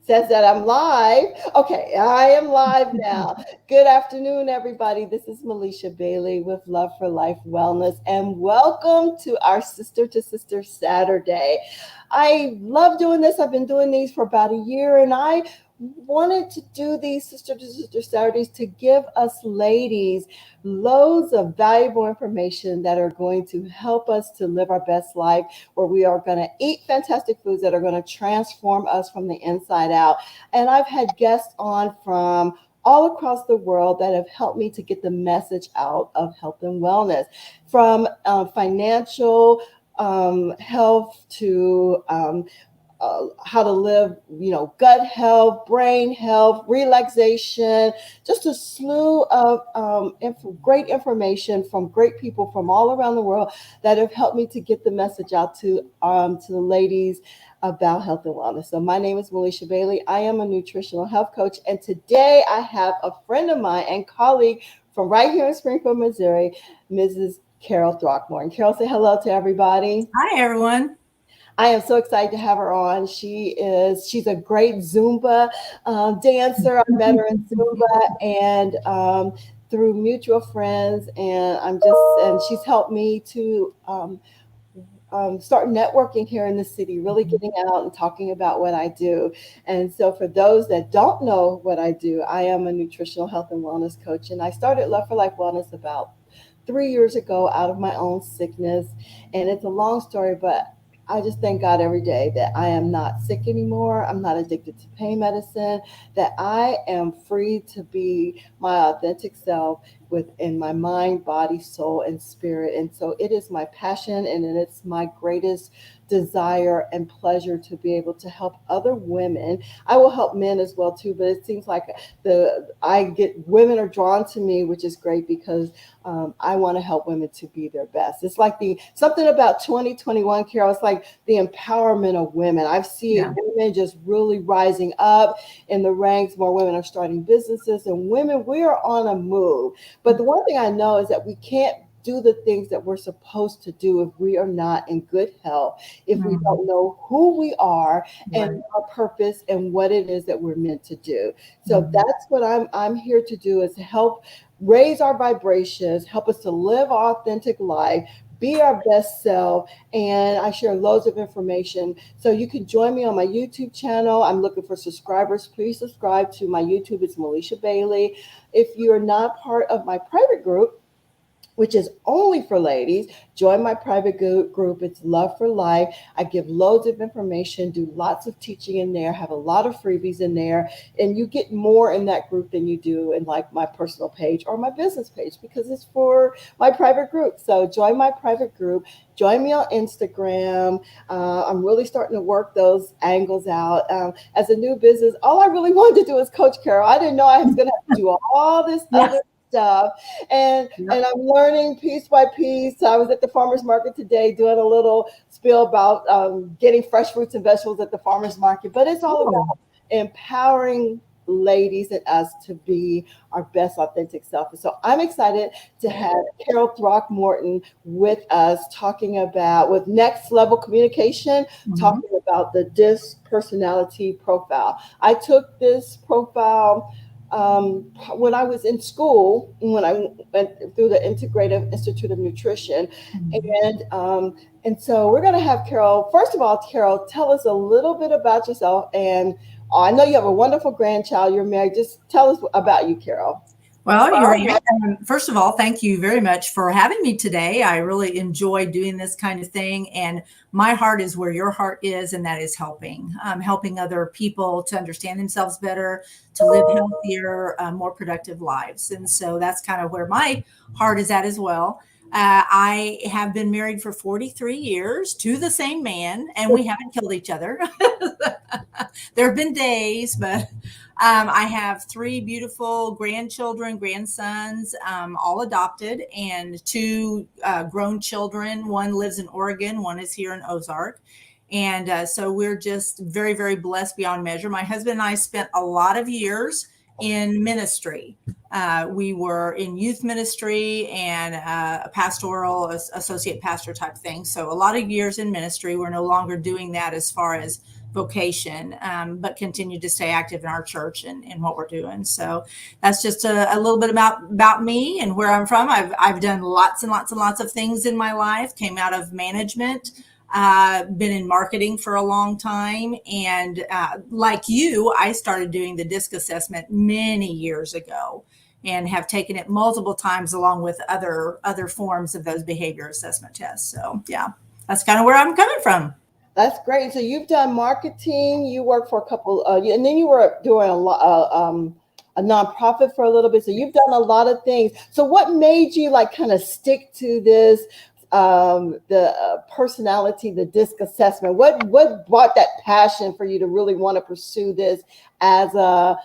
says that I'm live. Okay, I am live now. Good afternoon, everybody. This is Melesha Bailey with Love for Life Wellness, and welcome to our Sister to Sister Saturday. I love doing this. I've been doing these for about a year, and I wanted to do these Sister to Sister Saturdays to give us ladies loads of valuable information that are going to help us to live our best life, where we are going to eat fantastic foods that are going to transform us from the inside out. And I've had guests on from all across the world that have helped me to get the message out of health and wellness, from financial health to how to live, gut health, brain health, relaxation, just a slew of great information from great people from all around the world that have helped me to get the message out to the ladies about health and wellness. So my name is Melesha Bailey. I am a nutritional health coach, and today I have a friend of mine and colleague from right here in Springfield, Missouri, Mrs. Carol Throckmorton. Carol, say hello to everybody. Hi, everyone. I am so excited to have her on. She's a great Zumba dancer. I met her in Zumba and through mutual friends, and she's helped me to start networking here in the city, really getting out and talking about what I do. And so for those that don't know what I do, I am a nutritional health and wellness coach, and I started Love for Life Wellness about 3 years ago out of my own sickness. And it's a long story, but I just thank God every day that I am not sick anymore. I'm not addicted to pain medicine, that I am free to be my authentic self within my mind, body, soul, and spirit. And so it is my passion and it's my greatest desire and pleasure to be able to help other women. I will help men as well too, but it seems like women are drawn to me, which is great because I want to help women to be their best. It's like something about 2021, Carol. It's like the empowerment of women. I've seen women just really rising up in the ranks. More women are starting businesses, and women, we are on a move. But the one thing I know is that we can't do the things that we're supposed to do if we are not in good health, if we don't know who we are and our purpose and what it is that we're meant to do. So that's what I'm here to do, is to help raise our vibrations, help us to live authentic life, be our best self. And I share loads of information. So you can join me on my YouTube channel. I'm looking for subscribers. Please subscribe to my YouTube. It's Melesha Bailey. If you're not part of my private group, which is only for ladies, join my private group. It's Love for Life. I give loads of information, do lots of teaching in there, have a lot of freebies in there, and you get more in that group than you do in like my personal page or my business page, because it's for my private group. So join my private group. Join me on Instagram. I'm really starting to work those angles out. As a new business, all I really wanted to do is coach, Carol. I didn't know I was going to have to do all this other stuff, and I'm learning piece by piece. I was at the farmers market today doing a little spiel about getting fresh fruits and vegetables at the farmers market, but it's all about empowering ladies and us to be our best authentic self. And so I'm excited to have Carol Throckmorton with us, talking about with next level communication, talking about the DISC personality profile. I took this profile when I was in school, when I went through the Integrative Institute of Nutrition. And so we're going to have Carol. First of all, Carol, tell us a little bit about yourself. And I know you have a wonderful grandchild. You're married. Just tell us about you, Carol. Well, first of all, thank you very much for having me today. I really enjoy doing this kind of thing. And my heart is where your heart is, and that is helping other people to understand themselves better, to live healthier, more productive lives. And so that's kind of where my heart is at as well. I have been married for 43 years to the same man, and we haven't killed each other. There have been days, but I have 3 beautiful grandchildren, grandsons, all adopted, and 2 grown children. One lives in Oregon, one is here in Ozark. And so we're just very, very blessed beyond measure. My husband and I spent a lot of years in ministry. We were in youth ministry and a pastoral associate pastor type thing. So a lot of years in ministry. We're no longer doing that as far as vocation, but continue to stay active in our church and what we're doing. So that's just a little bit about me and where I'm from. I've done lots and lots and lots of things in my life. Came out of management. Been in marketing for a long time. And like you, I started doing the DISC assessment many years ago and have taken it multiple times along with other forms of those behavior assessment tests. So yeah, that's kind of where I'm coming from. That's great. So you've done marketing. You worked for a couple, and then you were doing a nonprofit for a little bit. So you've done a lot of things. So what made you like kind of stick to this, the personality, the DISC assessment? What brought that passion for you to really want to pursue this as a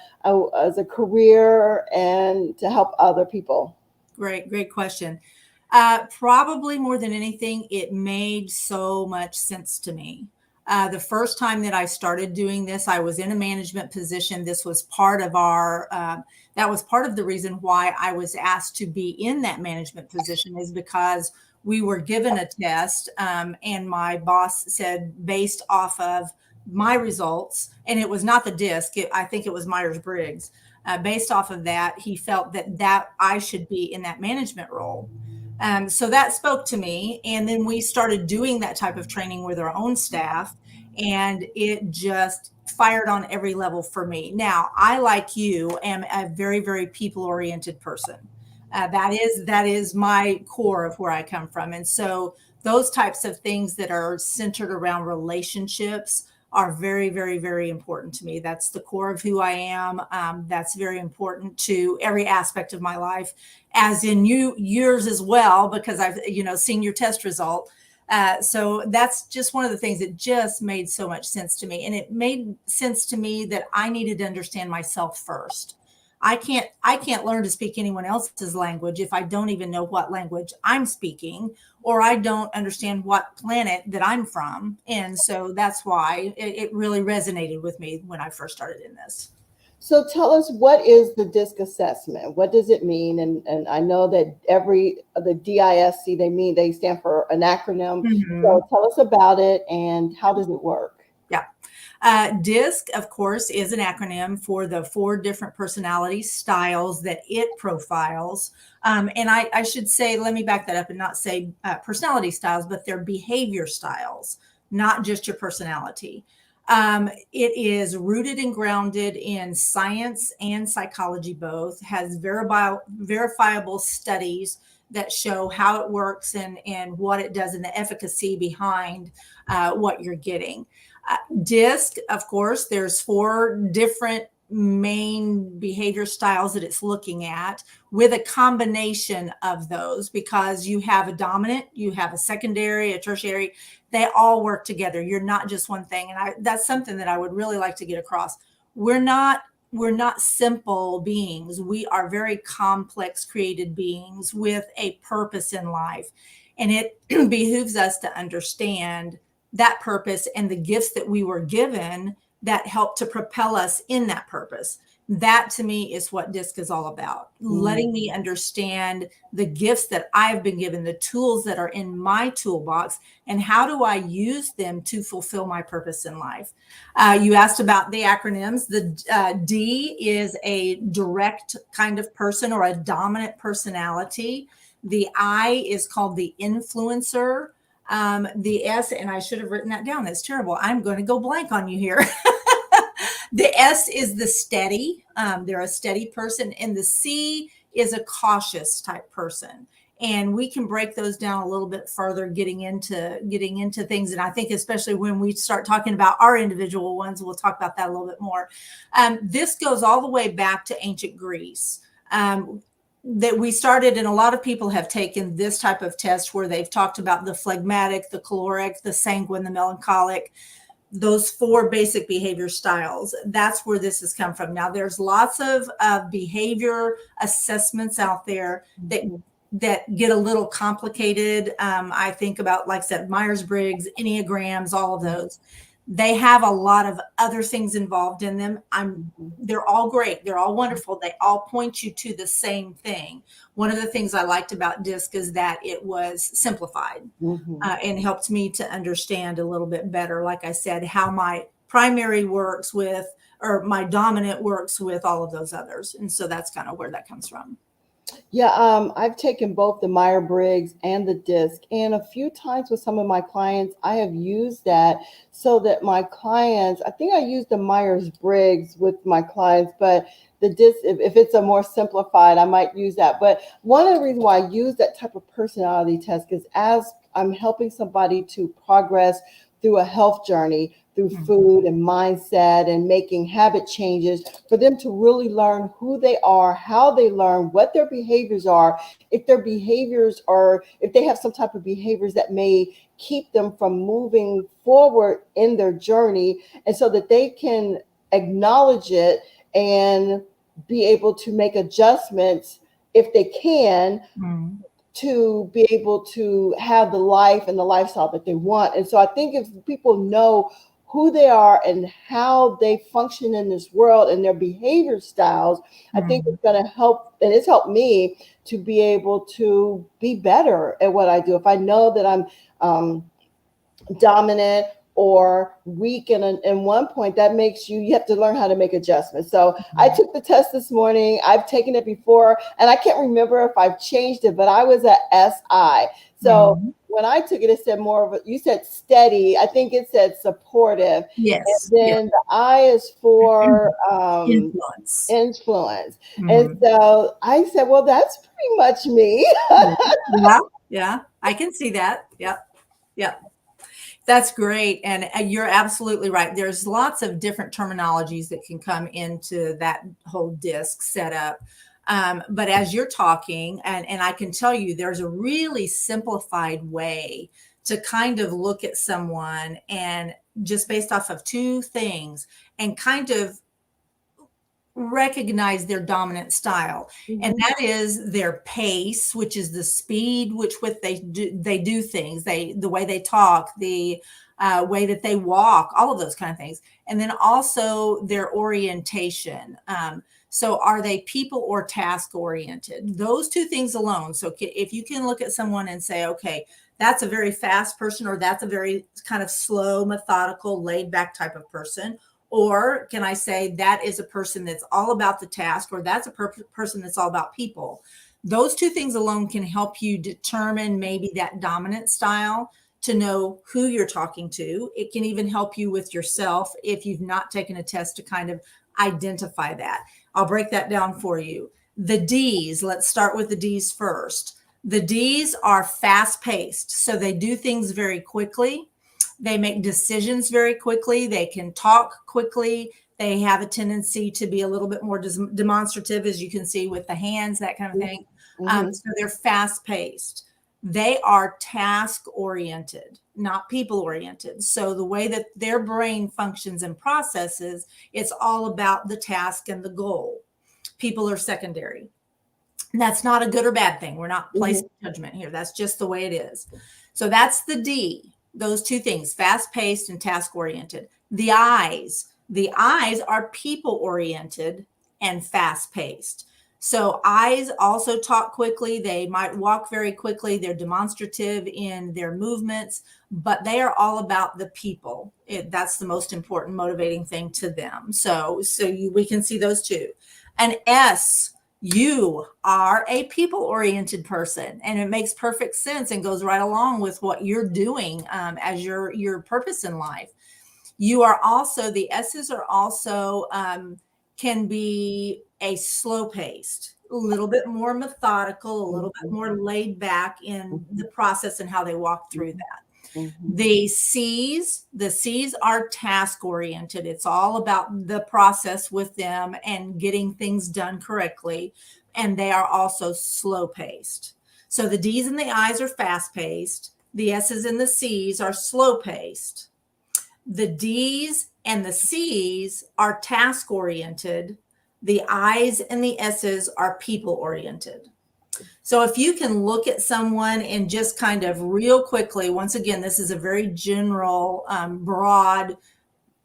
career and to help other people? Great question. Probably more than anything, it made so much sense to me. The first time that I started doing this, I was in a management position. This was part of that was part of the reason why I was asked to be in that management position, is because we were given a test, and my boss said, based off of my results, and it was not the DISC, I think it was Myers-Briggs. Based off of that, he felt that I should be in that management role. So that spoke to me. And then we started doing that type of training with our own staff, and it just fired on every level for me. Now, I, like you, am a very, very people-oriented person. That is my core of where I come from. And so those types of things that are centered around relationships are very, very, very important to me. That's the core of who I am. That's very important to every aspect of my life, as in yours as well, because I've seen your test result. So that's just one of the things that just made so much sense to me. And it made sense to me that I needed to understand myself first. I can't learn to speak anyone else's language if I don't even know what language I'm speaking, or I don't understand what planet that I'm from. And so that's why it really resonated with me when I first started in this. So tell us, what is the DISC assessment? What does it mean? And I know that the DISC, they stand for an acronym. Mm-hmm. So tell us about it and how does it work? Yeah. DISC, of course, is an acronym for the 4 different personality styles that it profiles. And I should say, let me back that up and not say personality styles, but they're behavior styles, not just your personality. It is rooted and grounded in science and psychology both, has verifiable studies that show how it works and what it does and the efficacy behind what you're getting. DISC, of course, there's 4 different main behavior styles that it's looking at, with a combination of those, because you have a dominant, you have a secondary, a tertiary. They all work together. You're not just one thing. And that's something that I would really like to get across. We're not simple beings. We are very complex created beings with a purpose in life. And it behooves us to understand that purpose and the gifts that we were given that help to propel us in that purpose. That to me is what DISC is all about. Letting me understand the gifts that I've been given, the tools that are in my toolbox, and how do I use them to fulfill my purpose in life. You asked about the acronyms. The D is a direct kind of person or a dominant personality. The I is called the influencer. The S, and I should have written that down. That's terrible. I'm going to go blank on you here. The S is the steady. They're a steady person. And the C is a cautious type person. And we can break those down a little bit further, getting into things. And I think especially when we start talking about our individual ones, we'll talk about that a little bit more. This goes all the way back to ancient Greece. That we started, and a lot of people have taken this type of test where they've talked about the phlegmatic, the choleric, the sanguine, the melancholic, those 4 basic behavior styles. That's where this has come from. Now, there's lots of behavior assessments out there that get a little complicated. I think about, like I said, Myers-Briggs, Enneagrams, all of those. They have a lot of other things involved in them. Mhm. They're all great. They're all wonderful. They all point you to the same thing. One of the things I liked about DISC is that it was simplified, Mhm. and helped me to understand a little bit better, like I said, how my primary works with, or my dominant works with all of those others. And so that's kind of where that comes from. Yeah, I've taken both the Meyer-Briggs and the DISC, and a few times with some of my clients, I have used that so that my clients, I think I use the Myers-Briggs with my clients, but the DISC, if it's a more simplified, I might use that. But one of the reasons why I use that type of personality test is as I'm helping somebody to progress through a health journey, through Mhm. food and mindset and making habit changes, for them to really learn who they are, how they learn, what their behaviors are, if their behaviors are, if they have some type of behaviors that may keep them from moving forward in their journey, and so that they can acknowledge it and be able to make adjustments if they can, Mhm. to be able to have the life and the lifestyle that they want. And so I think if people know who they are and how they function in this world and their behavior styles, I think Mhm. it's going to help. And it's helped me to be able to be better at what I do. If I know that I'm dominant or weak in one point, that makes you have to learn how to make adjustments. So I took the test this morning. I've taken it before, and I can't remember if I've changed it, but I was at SI. So Mhm. when I took it, it said more of a, you said steady, I think it said supportive, and Yes. Yeah. then the I is for Influence. influence. And Mhm. so I said, well, that's pretty much me. Yeah. Yeah. Yeah. I can see that. Yep. Yep. That's great. And you're absolutely right. There's lots of different terminologies that can come into that whole disc setup. But as you're talking, and I can tell you, there's a really simplified way to kind of look at someone and just based off of two things and kind of recognize their dominant style, and Mhm, that is their pace, which is the speed which with they do things, the way they talk, the way that they walk, all of those kind of things, and then also their orientation. So are they people or task oriented? Those two things alone. So if you can look at someone and say, okay, that's a very fast person, or that's a very kind of slow, methodical, laid back type of person, or can I say that is a person that's all about the task, or that's a person that's all about people? Those two things alone can help you determine maybe that dominant style, to know who you're talking to. It can even help you with yourself if you've not taken a test to kind of identify that. I'll break that down for you. The D's, let's start with the D's first. The D's are fast paced, so they do things very quickly. They make decisions very quickly. They can talk quickly. They have a tendency to be a little bit more demonstrative, as you can see with the hands, that kind of mhm, thing. mhm, So they're fast paced. They are task oriented, not people oriented. So the way that their brain functions and processes, it's all about the task and the goal. People are secondary. And that's not a good or bad thing. We're not mhm, placing judgment here. That's just the way it is. So that's the D, those two things, fast paced and task oriented. The I's are people oriented and fast paced. So I's also talk quickly. They might walk very quickly. They're demonstrative in their movements, but they are all about the people. That's the most important motivating thing to them. We can see those two. An S, you are a people oriented person, and it makes perfect sense and goes right along with what you're doing, as your purpose in life. You are also, the S's are also, can be a slow paced, a little bit more methodical, a little bit mhm, more laid back in mhm, the process and how they walk through mhm, that. mhm, The C's are task oriented. It's all about the process with them and getting things done correctly. And they are also slow paced. So the D's and the I's are fast paced. The S's and the C's are slow paced. The D's and the C's are task oriented. The I's and the S's are people oriented. So if you can look at someone and just kind of real quickly, once again, this is a very general, broad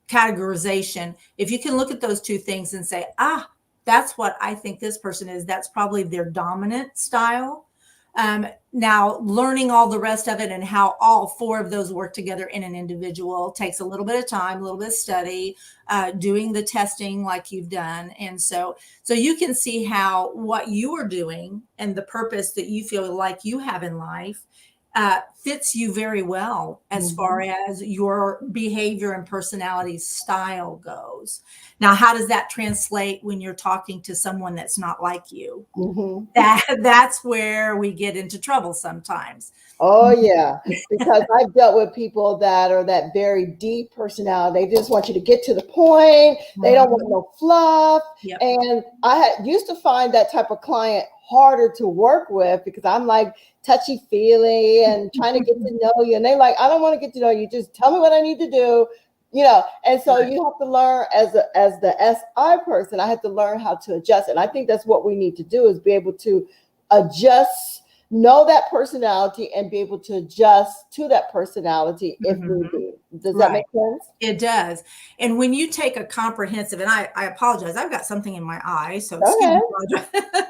categorization. If you can look at those two things and say, that's what I think this person is, that's probably their dominant style. Now, learning all the rest of it and how all four of those work together in an individual takes a little bit of time, a little bit of study, doing the testing like you've done. And so you can see how what you are doing and the purpose that you feel like you have in life fits you very well as far as your behavior and personality style goes. Now, how does that translate when you're talking to someone that's not like you? That's where we get into trouble sometimes. Oh yeah, because I've dealt with people that are that very deep personality. They just want you to get to the point. They don't want no fluff. Yep. And I used to find that type of client harder to work with because I'm like touchy feely and trying to get to know you. And they like, I don't want to get to know you. Just tell me what I need to do. And so you have to learn as the SI person, I had to learn how to adjust. And I think that's what we need to do is be able to adjust, know that personality and be able to adjust to that personality if we do. Does that make sense? It does. And when you take a comprehensive, and I apologize, I've got something in my eye, so excuse me.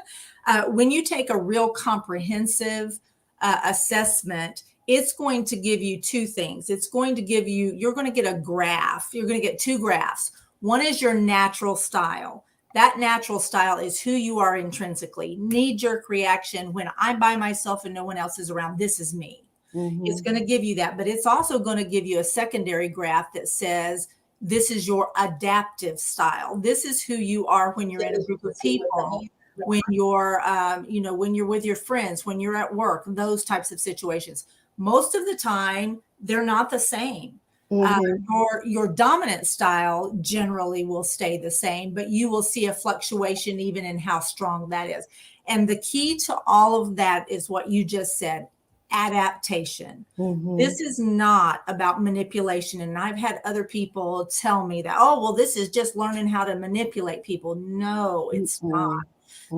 When you take a real comprehensive assessment, it's going to give you two things. It's going to give you, you're going to get a graph. You're going to get two graphs. One is your natural style. That natural style is who you are intrinsically. Knee-jerk reaction when I'm by myself and no one else is around. This is me. It's going to give you that. But it's also going to give you a secondary graph that says, this is your adaptive style. This is who you are when you're in a group of people, when you're, when you're with your friends, when you're at work, those types of situations. Most of the time, they're not the same. Your dominant style generally will stay the same, but you will see a fluctuation even in how strong that is. And the key to all of that is what you just said, adaptation. This is not about manipulation. And I've had other people tell me that, oh, well, this is just learning how to manipulate people. No, it's not.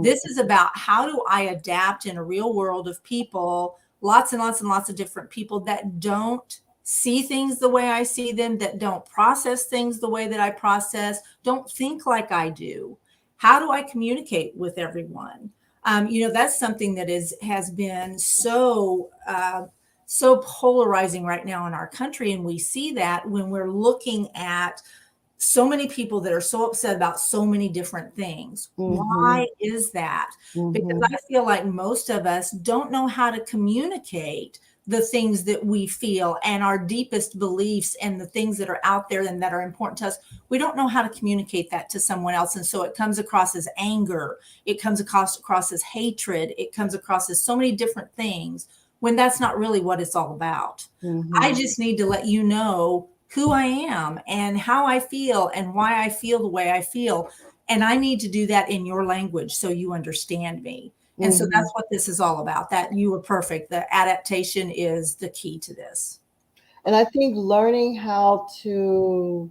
This is about how do I adapt in a real world of people, lots and lots and lots of different people that don't see things the way I see them, that don't process things the way that I process, don't think like I do. How do I communicate with everyone? That's something that has been so polarizing right now in our country. And we see that when we're looking at so many people that are so upset about so many different things. Why is that? Because I feel like most of us don't know how to communicate the things that we feel and our deepest beliefs and the things that are out there and that are important to us. We don't know how to communicate that to someone else. And so it comes across as anger. It comes across as hatred. It comes across as so many different things when that's not really what it's all about. I just need to let you know who I am and how I feel and why I feel the way I feel. And I need to do that in your language so you understand me. And so that's what this is all about. That you were perfect. The adaptation is the key to this. And I think learning how to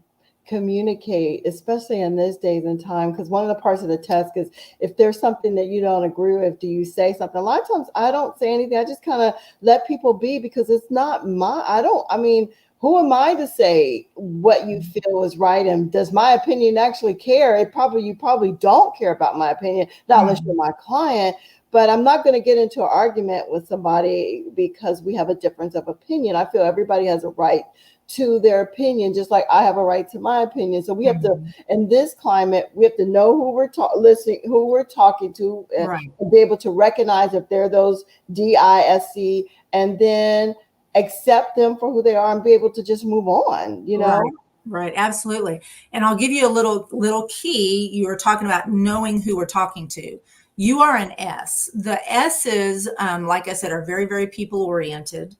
communicate, especially in this days and time, because one of the parts of the test is if there's something that you don't agree with, do you say something? A lot of times I don't say anything. I just kind of let people be because it's not who am I to say what you feel is right? And does my opinion actually care? You probably don't care about my opinion, not unless you're my client. But I'm not going to get into an argument with somebody because we have a difference of opinion. I feel everybody has a right to their opinion, just like I have a right to my opinion. So we have to, in this climate, we have to know who we're who we're talking to, and be able to recognize if they're those DISC, and then accept them for who they are and be able to just move on, Right. Absolutely. And I'll give you a little key. You were talking about knowing who we're talking to. You are an S. The S's, like I said, are very, very people oriented.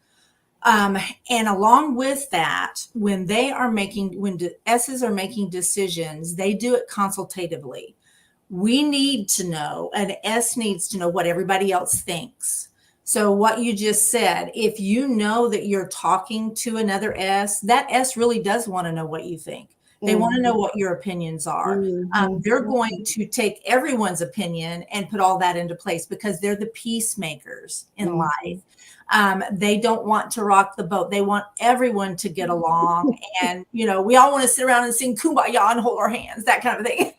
And along with that, when the S's are making decisions, they do it consultatively. We need to know, an S needs to know what everybody else thinks. So what you just said, if you know that you're talking to another S, that S really does want to know what you think. They want to know Mhm. what your opinions are. Mhm. They're going to take everyone's opinion and put all that into place because they're the peacemakers in life. Mhm. They don't want to rock the boat. They want everyone to get along. And, we all want to sit around and sing kumbaya and hold our hands, that kind of thing.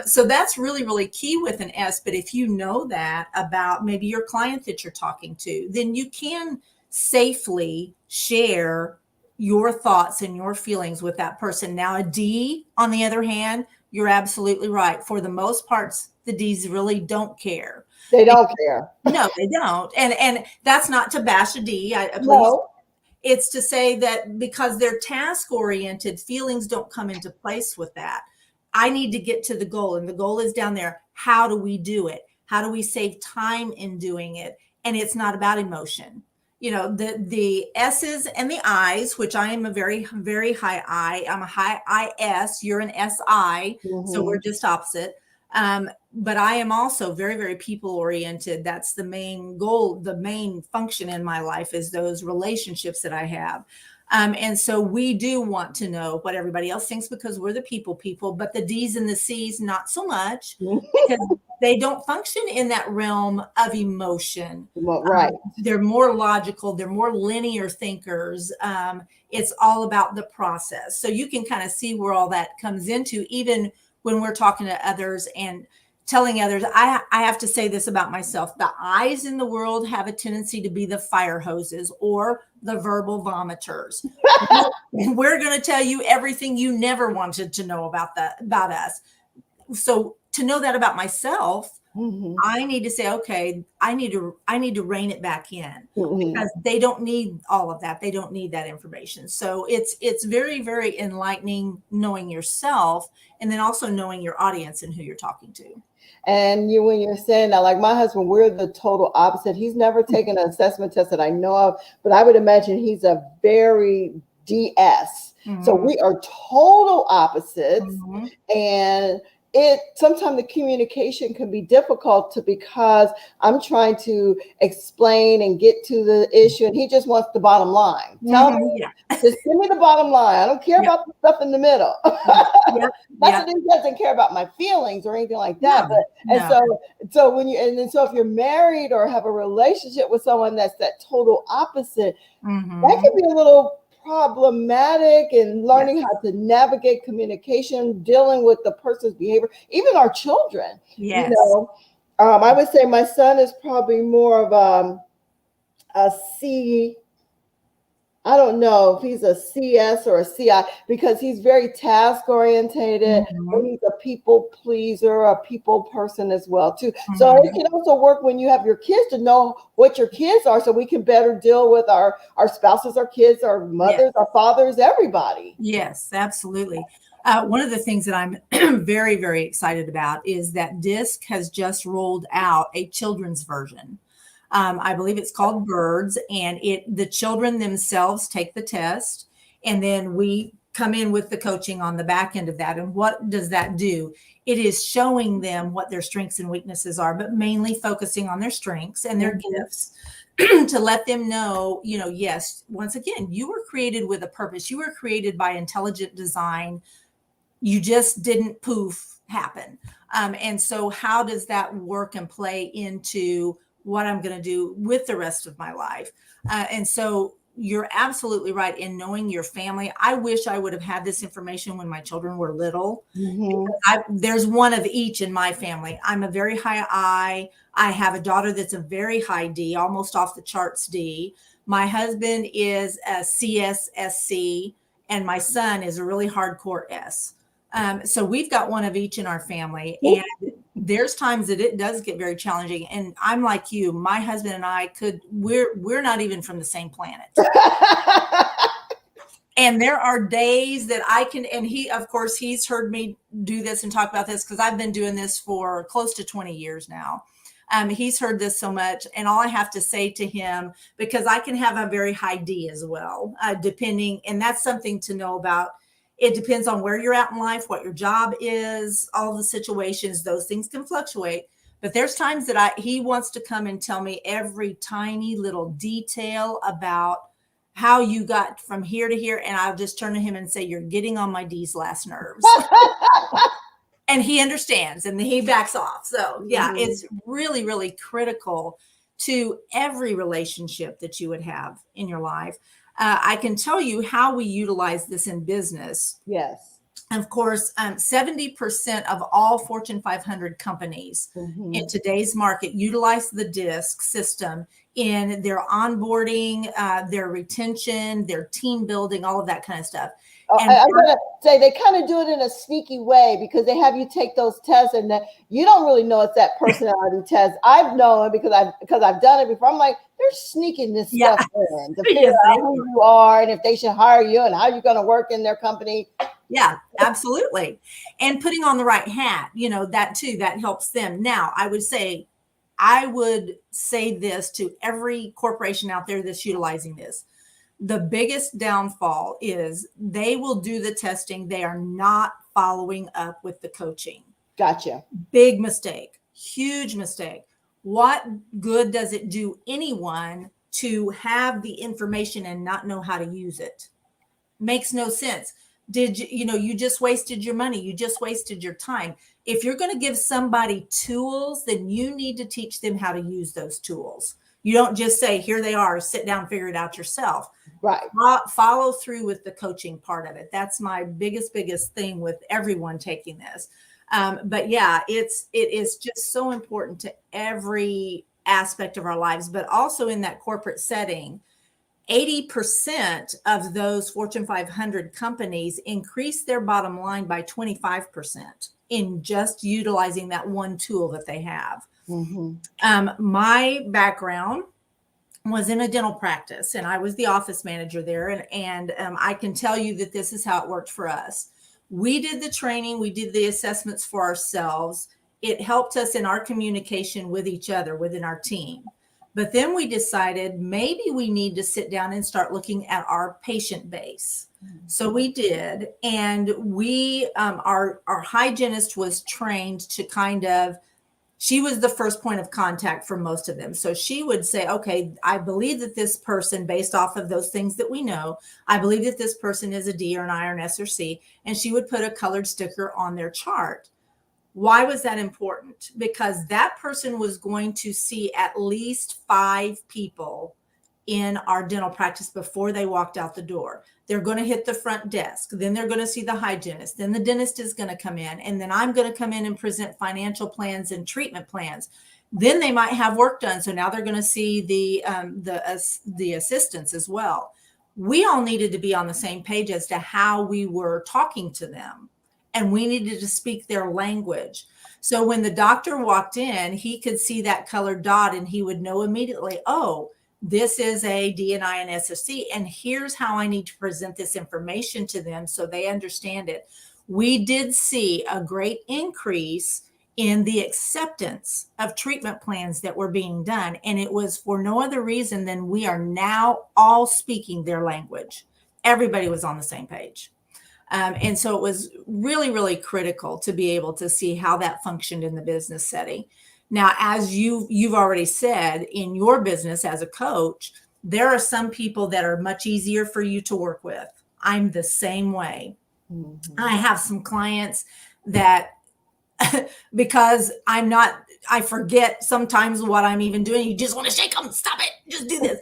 So that's really, really key with an S. But if you know that about maybe your client that you're talking to, then you can safely share your thoughts and your feelings with that person. Now, a D, on the other hand, you're absolutely right. For the most parts, the D's really don't care. They don't care. No, they don't. And that's not to bash a D. Please, No. it's to say that because they're task oriented, feelings don't come into place with that. I need to get to the goal, and the goal is down there. How do we do it? How do we save time in doing it? And it's not about emotion. The S's and the I's, which I am a very, very high I. I'm a high IS. You're an SI, so we're Mhm. just opposite. But I am also very, very people oriented. That's the main goal, the main function in my life is those relationships that I have. And so we do want to know what everybody else thinks because we're the people, but the D's and the C's, not so much because they don't function in that realm of emotion. Well, right. They're more logical, they're more linear thinkers. It's all about the process. So you can kind of see where all that comes into, even when we're talking to others and telling others. I have to say this about myself. The I's in the world have a tendency to be the fire hoses or the verbal vomiters. We're going to tell you everything you never wanted to know about us. So to know that about myself, Mhm. I need to say, okay, I need to rein it back in Mhm. because they don't need all of that. They don't need that information. So it's very, very enlightening knowing yourself and then also knowing your audience and who you're talking to. And when you're saying that, like my husband, we're the total opposite. He's never taken an assessment test that I know of, but I would imagine he's a very DS. So Mhm. we are total opposites. Mhm. And it sometimes the communication can be difficult because I'm trying to explain and get to the issue, and he just wants the bottom line. Tell Mhm. me, Yeah. just give me the bottom line. I don't care Yep. about the stuff in the middle. Yep. Yep. Not Yep. that he doesn't care about my feelings or anything like that, but No. and No. so when you and then so if you're married or have a relationship with someone that's that total opposite, that Mhm. can be a little problematic in Yes. learning how to navigate communication, dealing with the person's behavior, even our children. You Yes. know, I would say my son is probably more of a C. I don't know if he's a CS or a CI because he's very task orientated, but Mhm. he's a people pleaser, a people person as well too. So it Mhm. can also work when you have your kids to know what your kids are, so we can better deal with our spouses, our kids, our Yes. mothers, our fathers, everybody. Yes, absolutely. One of the things that I'm very, very excited about is that DISC has just rolled out a children's version. I believe it's called Birds, and the children themselves take the test, and then we come in with the coaching on the back end of that. And what does that do? It is showing them what their strengths and weaknesses are, but mainly focusing on their strengths and their Mhm. gifts to let them know, yes, once again, you were created with a purpose. You were created by intelligent design. You just didn't poof happen. And so how does that work and play into what I'm going to do with the rest of my life? And so you're absolutely right in knowing your family. I wish I would have had this information when my children were little. Mhm. There's one of each in my family. I'm a very high I. I have a daughter that's a very high D, almost off the charts D. My husband is a CSSC, and my son is a really hardcore S. So we've got one of each in our family, and there's times that it does get very challenging. And I'm like you, my husband and I we're not even from the same planet. And there are days that I can, and he, of course, he's heard me do this and talk about this because I've been doing this for close to 20 years now. He's heard this so much, and all I have to say to him, because I can have a very high D as well, depending, and that's something to know about. It depends on where you're at in life, what your job is, all the situations, those things can fluctuate. But there's times that he wants to come and tell me every tiny little detail about how you got from here to here. And I'll just turn to him and say, you're getting on my D's last nerves. And he understands and he backs off. So yeah, it's really, really critical to every relationship that you would have in your life. I can tell you how we utilize this in business. Yes. Of course, 70% of all Fortune 500 companies in today's market utilize the DISC system in their onboarding, their retention, their team building, all of that kind of stuff. And I'm going to say they kind of do it in a sneaky way because they have you take those tests and that you don't really know it's that personality test. I've known because I've done it before. I'm like, they're sneaking this stuff in to figure out who you are and if they should hire you and how you're going to work in their company. Yeah, absolutely. And putting on the right hat, that too, that helps them. Now, I would say this to every corporation out there that's utilizing this. The biggest downfall is they will do the testing. They are not following up with the coaching. Gotcha. Big mistake, huge mistake. What good does it do anyone to have the information and not know how to use it? Makes no sense. You just wasted your money. You just wasted your time. If you're going to give somebody tools, then you need to teach them how to use those tools. You don't just say, here they are, sit down, figure it out yourself. Right. Follow through with the coaching part of it. That's my biggest thing with everyone taking this. But yeah, it is just so important to every aspect of our lives, but also in that corporate setting. 80% of those Fortune 500 companies increase their bottom line by 25% in just utilizing that one tool that they have. My background was in a dental practice and I was the office manager there. And I can tell you that this is how it worked for us. We did the training. We did the assessments for ourselves. It helped us in our communication with each other within our team. But then we decided maybe we need to sit down and start looking at our patient base. So we did. And our hygienist was trained to she was the first point of contact for most of them. So she would say, okay, I believe that this person, based off of those things that we know, I believe that this person is a D or an I or an S or C. And she would put a colored sticker on their chart. Why was that important? Because that person was going to see at least 5 people in our dental practice before they walked out the door. They're going to hit the front desk. Then they're going to see the hygienist. Then the dentist is going to come in. And then I'm going to come in and present financial plans and treatment plans. Then they might have work done. So now they're going to see the assistants as well. We all needed to be on the same page as to how we were talking to them. And we needed to speak their language. So when the doctor walked in, he could see that colored dot and he would know immediately, oh, this is a D and I and SFC, and here's how I need to present this information to them so they understand it. We did see a great increase in the acceptance of treatment plans that were being done. And it was for no other reason than we are now all speaking their language. Everybody was on the same page. And so it was really, really critical to be able to see how that functioned in the business setting. Now, as you've already said, in your business as a coach, there are some people that are much easier for you to work with. I'm the same way. I have some clients that because I forget sometimes what I'm even doing. You just want to shake them, stop it, just do this.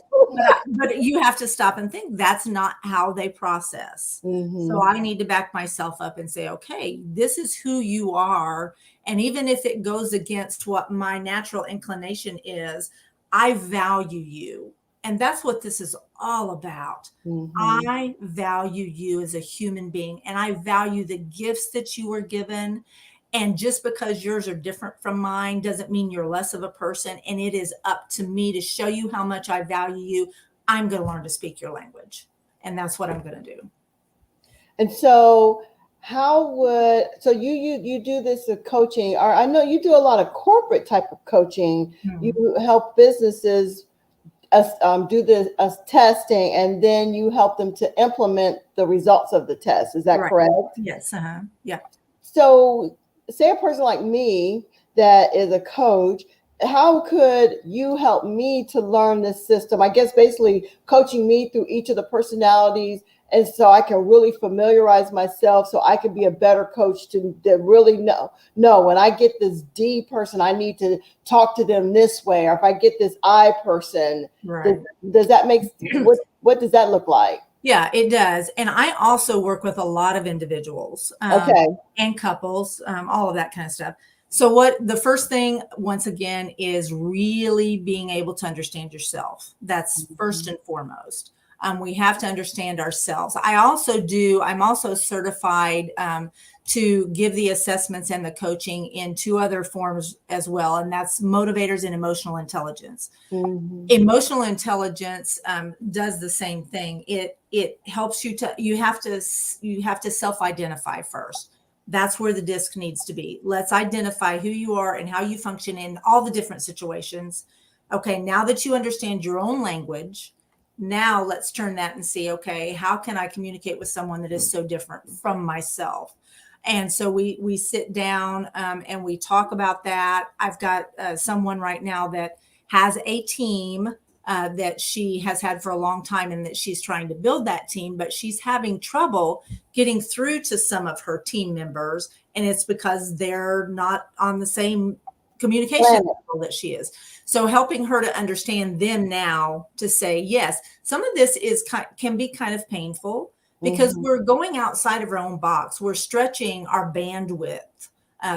But you have to stop and think that's not how they process. So I need to back myself up and say, okay, this is who you are. And even if it goes against what my natural inclination is, I value you. And that's what this is all about. I value you as a human being, and I value the gifts that you were given. And just because yours are different from mine doesn't mean you're less of a person. And it is up to me to show you how much I value you. I'm going to learn to speak your language. And that's what I'm going to do. And so you do this coaching, or I know you do a lot of corporate type of coaching. You help businesses do the testing, and then you help them to implement the results of the test. Is that correct? Yes. Yeah. So say a person like me that is a coach, how could you help me to learn this system? I guess basically coaching me through each of the personalities, and so I can really familiarize myself, so I can be a better coach to really know. No, when I get this D person, I need to talk to them this way. Or if I get this I person, does, Right. does that make what does that look like? Yeah, it does. And I also work with a lot of individuals Okay. and couples, all of that kind of stuff. So, what the first thing, once again, is really being able to understand yourself. That's first and foremost. We have to understand ourselves. I'm also certified to give the assessments and the coaching in two other forms as well. And that's motivators and emotional intelligence. Mhm. Emotional intelligence does the same thing. It helps you to you have to self-identify first. That's where the disc needs to be. Let's identify who you are and how you function in all the different situations. Okay, now that you understand your own language, now let's turn that and see, okay, how can I communicate with someone that is so different from myself? And so we sit down and we talk about that. I've got someone right now that has a team that she has had for a long time, and that she's trying to build that team, but she's having trouble getting through to some of her team members. And it's because they're not on the same communication Planet. level that she is. So helping her to understand them now to say, yes, some of this can be kind of painful because Mhm. we're going outside of our own box. We're stretching our bandwidth,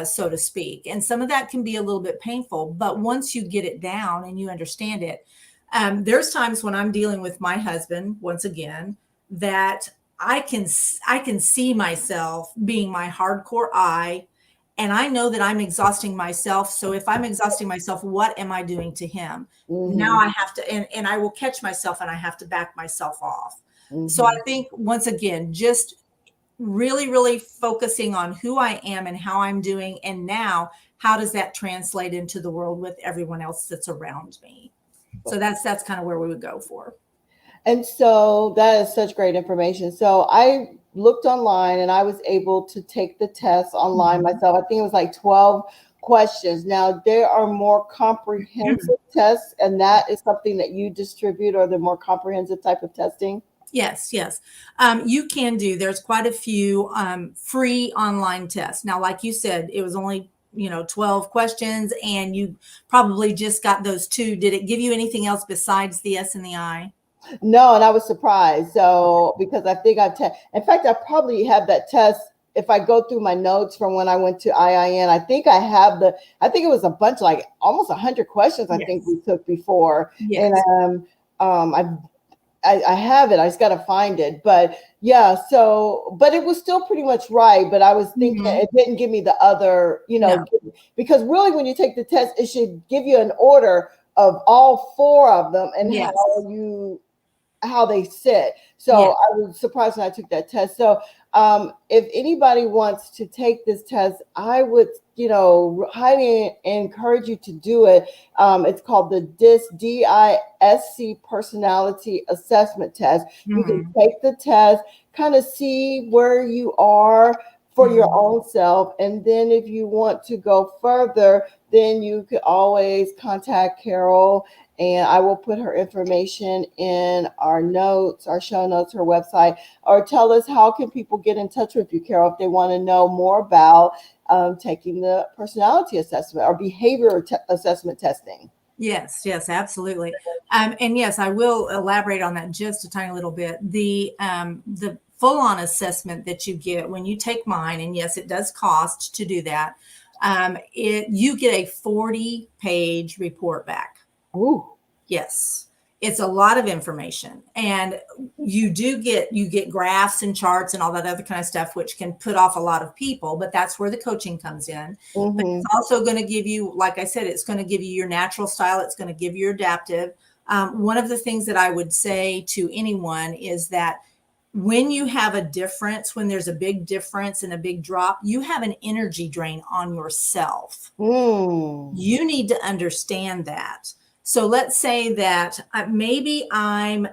so to speak. And some of that can be a little bit painful, but once you get it down and you understand it, there's times when I'm dealing with my husband, once again, that I can see myself being my hardcore I, and I know that I'm exhausting myself. So if I'm exhausting myself, what am I doing to him? Now Mhm. I have to, and I will catch myself and I have to back myself off. So I Mhm. think once again, just really, really focusing on who I am and how I'm doing. And now, how does that translate into the world with everyone else that's around me? So that's kind of where we would go for. And so that is such great information. So I looked online and I was able to take the test online Mhm. myself. I think it was like 12 questions. Now, there are more comprehensive tests, and that is something that you distribute, or the more comprehensive type of testing. Yes, yes. You can do. There's quite a few free online tests. Now, like you said, it was only 12 questions, and you probably just got those two. Did it give you anything else besides the S and the I? No, and I was surprised. Okay. So, because I think in fact, I probably have that test. If I go through my notes from when I went to IIN, I think I have I think it was a bunch, like almost 100 questions I think Yes. we took before. And Yes. I I have it. I just got to find it. But yeah, so, but it was still pretty much right. But I was thinking Mhm. it didn't give me the other, No. because really when you take the test, it should give you an order of all four of them and Yes. how they sit. So Yes. I was surprised when I took that test. So if anybody wants to take this test, I would, highly encourage you to do it. It's called the DISC personality assessment test. You can Mhm. take the test, kind of see where you are for your Mhm. own self. And then if you want to go further, then you could always contact Carol, and I will put her information in our notes, our show notes, her website. Or tell us, how can people get in touch with you, Carol, if they want to know more about taking the personality assessment or behavior assessment testing? Yes, yes, absolutely. And yes, I will elaborate on that just a tiny little bit. The full-on assessment that you get when you take mine, and yes, it does cost to do that. You get a 40-page report back. Ooh. Yes. It's a lot of information, and you get graphs and charts and all that other kind of stuff, which can put off a lot of people, but that's where the coaching comes in. But it's Mm-hmm. also going to give you, like I said, it's going to give you your natural style. It's going to give you your adaptive. One of the things that I would say to anyone is that when you have a difference, when there's a big difference and a big drop, you have an energy drain on yourself. Mm. You need to understand that. So let's say that maybe an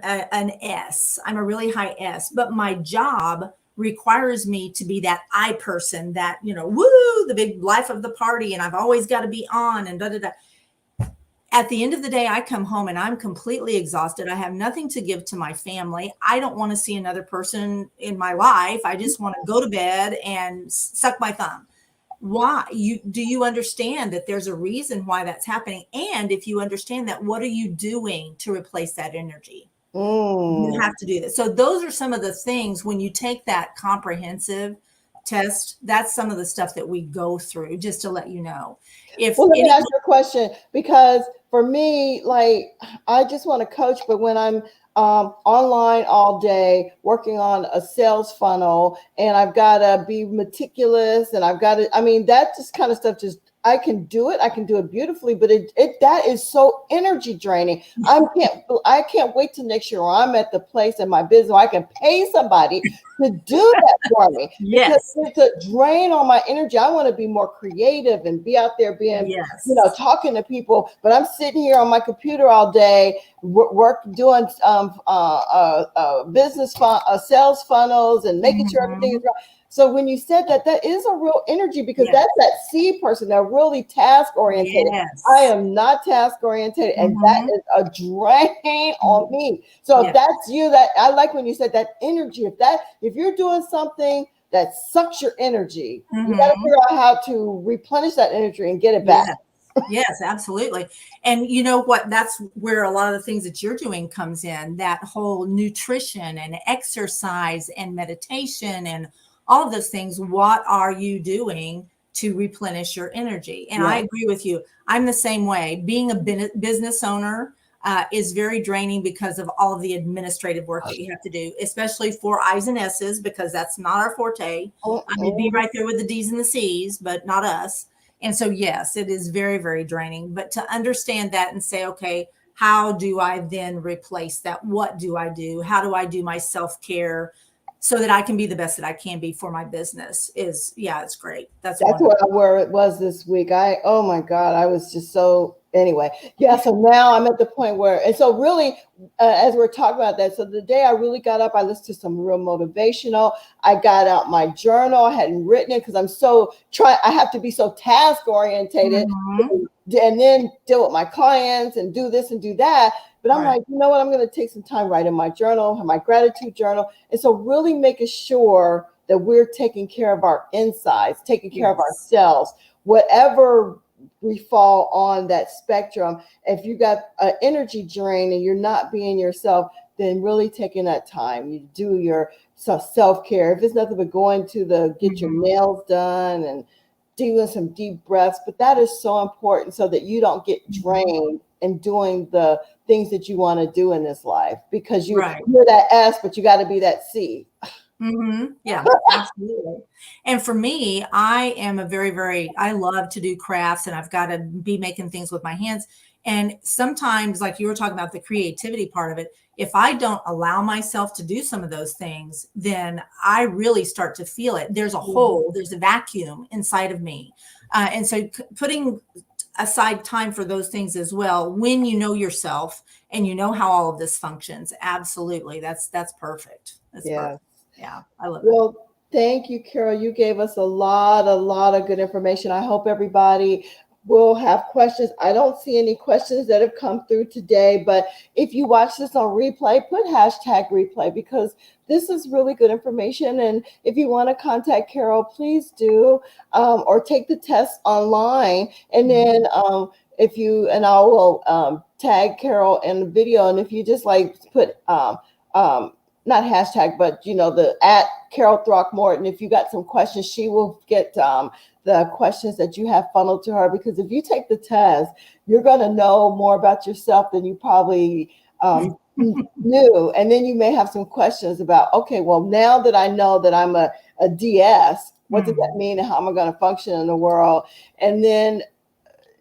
S, I'm a really high S, but my job requires me to be that I person, that, woo, the big life of the party, and I've always got to be on and da da da. at the end of the day, I come home and I'm completely exhausted. I have nothing to give to my family. I don't want to see another person in my life. I just want to go to bed and suck my thumb. Why? Do you understand that there's a reason why that's happening? And if you understand that, what are you doing to replace that energy? You Mm. have to do that. So those are some of the things when you take that comprehensive test, that's some of the stuff that we go through, just to let you know. If Well, let me anyone, ask you a question, because for me, like, I just want to coach, but when I'm online all day working on a sales funnel and I've got to be meticulous and I've got to, I mean, that just kind of stuff just, I can do it. I can do it beautifully, but that is so energy draining. I can't wait till next year where I'm at the place in my business where I can pay somebody to do that for me, because yes, it's a drain on my energy. I want to be more creative and be out there being, yes, talking to people, but I'm sitting here on my computer all day, doing sales funnels and making sure everything is mhm, right. So when you said that, that is a real energy, because yes, that's that C person. They're really task orientated. I yes, am not task oriented, and that mhm, is a drain on me. So if yes, that's you, that I like when you said that energy. If you're doing something that sucks your energy, you got to mhm. figure out how to replenish that energy and get it back. Yes. Yes, absolutely. And you know what? That's where a lot of the things that you're doing comes in, that whole nutrition and exercise and meditation and all of those things. What are you doing to replenish your energy? And I Yeah. agree with you. I'm the same way. Being a business owner is very draining because of all of the administrative work that you have to do, especially for I's and S's, because that's not our forte. I may be Mm-mm. right there with the D's and the C's, but not us. And so, yes, it is very, very draining. But to understand that and say, okay, how do I then replace that? What do I do? How do I do my self care so that I can be the best that I can be for my business? Yeah, it's great. That's That's wonderful. where it was this week. Oh my God, I was just so, anyway. Yeah. So now I'm at the point where, and so really, as we're talking about that, so the day I really got up, I listened to some real motivational. I got out my journal. I hadn't written it because I have to be so task orientated Mhm. and then deal with my clients and do this and do that. But I'm Right. like, you know what? I'm going to take some time writing my journal, my gratitude journal. And so really making sure that we're taking care of our insides, taking care of Yes. ourselves, whatever we fall on that spectrum. If you got an energy drain and you're not being yourself, then really taking that time, you do your self-care. If it's nothing but going to get your Mhm. nails done and doing some deep breaths, but that is so important so that you don't get Mhm. drained in doing the things that you want to do in this life, because Right. you're that S, but you got to be that C. Yeah, absolutely. And for me, I am I love to do crafts and I've got to be making things with my hands. And sometimes, like you were talking about the creativity part of it, if I don't allow myself to do some of those things, then I really start to feel it. There's a Mhm. hole, there's a vacuum inside of me. And so putting aside time for those things as well, when you know yourself and you know how all of this functions, absolutely. That's perfect. That's Yeah. perfect. Yeah, I love it. Well, thank you, Carol. You gave us a lot of good information. I hope everybody will have questions. I don't see any questions that have come through today, but if you watch this on replay, put hashtag replay, because this is really good information. And if you want to contact Carol, please do, or take the test online. And then I will tag Carol in the video. And if you just like put not hashtag, but the at Carol Throckmorton. If you got some questions, she will get the questions that you have funneled to her. Because if you take the test, you're going to know more about yourself than you probably knew. And then you may have some questions about, okay, well, now that I know that I'm a DS, what does that Mhm. mean and how am I going to function in the world? And then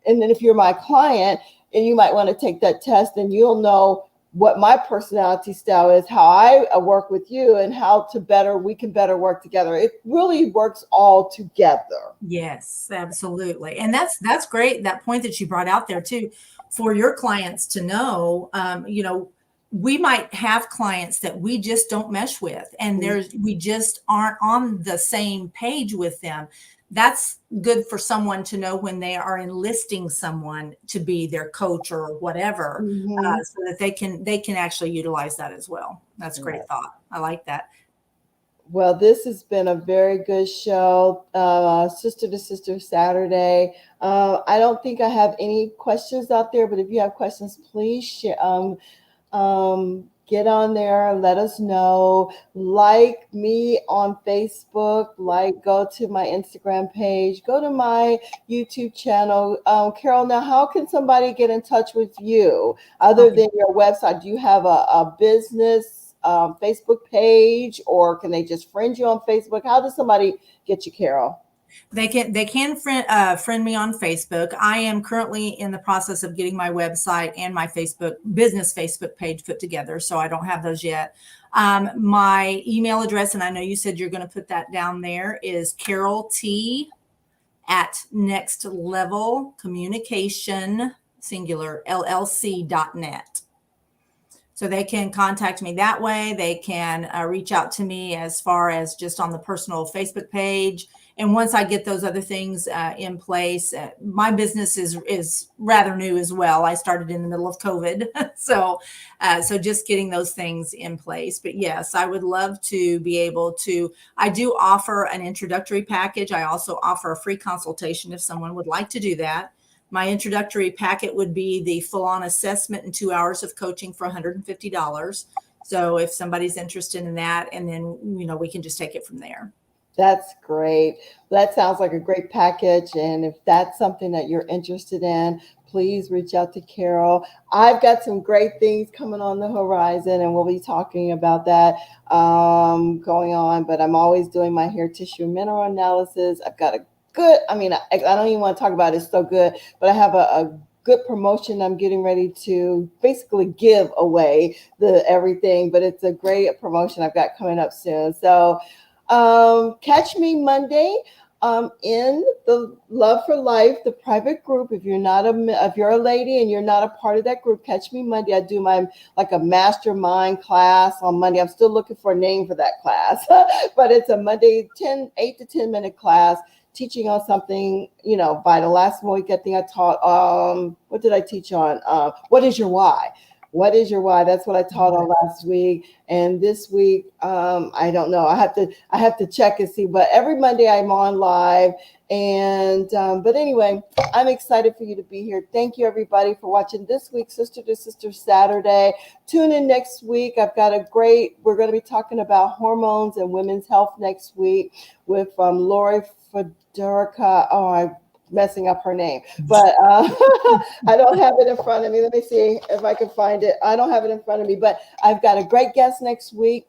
if you're my client and you might want to take that test, and you'll know what my personality style is, how I work with you, and how we can better work together. It really works all together. Yes, absolutely. And that's great. That point that you brought out there too, for your clients to know, we might have clients that we just don't mesh with, and we just aren't on the same page with them. That's good for someone to know when they are enlisting someone to be their coach or whatever, so that they can actually utilize that as well. That's a great thought. I like that. Well, this has been a very good show, Sister to Sister Saturday. I don't think I have any questions out there, but if you have questions, please share. Get on there, let us know. Like me on Facebook, go to my Instagram page, go to my YouTube channel. Carol, now how can somebody get in touch with you other than your website? Do you have a business Facebook page, or can they just friend you on Facebook? How does somebody get you, Carol? They can friend me on Facebook. I am currently in the process of getting my website and my business Facebook page put together, so I don't have those yet. My email address, and I know you said you're going to put that down there, is Carol T at Next Level Communication singular LLC.net. So they can contact me that way. They can reach out to me as far as just on the personal Facebook page. And once I get those other things in place, my business is rather new as well. I started in the middle of COVID. So just getting those things in place. But yes, I would love to be able to. I do offer an introductory package. I also offer a free consultation if someone would like to do that. My introductory packet would be the full-on assessment and 2 hours of coaching for $150. So if somebody's interested in that, and then, we can just take it from there. That's great. That sounds like a great package. And if that's something that you're interested in, please reach out to Carol. I've got some great things coming on the horizon, and we'll be talking about that going on. But I'm always doing my hair tissue mineral analysis. I've got a good, I don't even want to talk about it. It's so good, but I have a good promotion I'm getting ready to basically give away everything, but it's a great promotion I've got coming up soon. So catch me Monday in the Love for Life, the private group. If you're a lady and you're not a part of that group, catch me Monday. I do a mastermind class on Monday. I'm still looking for a name for that class, but it's a Monday 8 to 10 minute class teaching on something, vital. Last week, I think I taught, what did I teach on? What is your why? What is your why? That's what I taught on last week. And this week, I don't know. I have to check and see. But every Monday I'm on live. And but anyway, I'm excited for you to be here. Thank you, everybody, for watching this week's Sister to Sister Saturday. Tune in next week. We're going to be talking about hormones and women's health next week with Lori Federica. Oh, I'm messing up her name, but I don't have it in front of me. Let me see if I can find it. I don't have it in front of me, but I've got a great guest next week,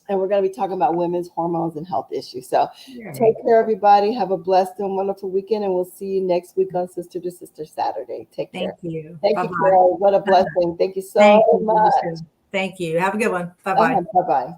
and we're going to be talking about women's hormones and health issues. So take care, everybody. Have a blessed and wonderful weekend, and we'll see you next week on Sister to Sister Saturday. Take care. Thank you. Thank you, Carol. What a blessing. Thank you so much. Thank you. Have a good one. Bye-bye. Bye-bye.